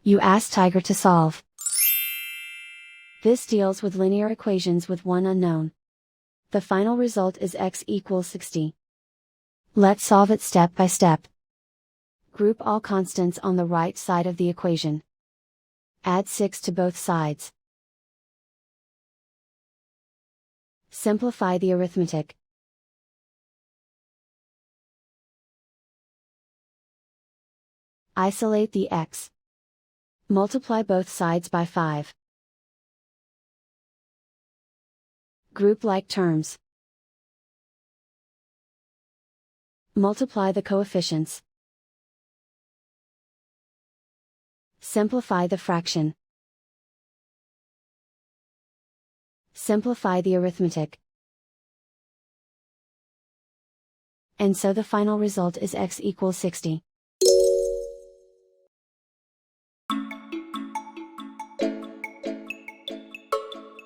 You ask Tiger to solve. This deals with linear equations with one unknown. The final result is x equals 60. Let's solve it step by step. Group all constants on the right side of the equation. Add 6 to both sides. Simplify the arithmetic. Isolate the x. Multiply both sides by 5. Group like terms. Multiply the coefficients. Simplify the fraction. Simplify the arithmetic. And so the final result is x equals 60.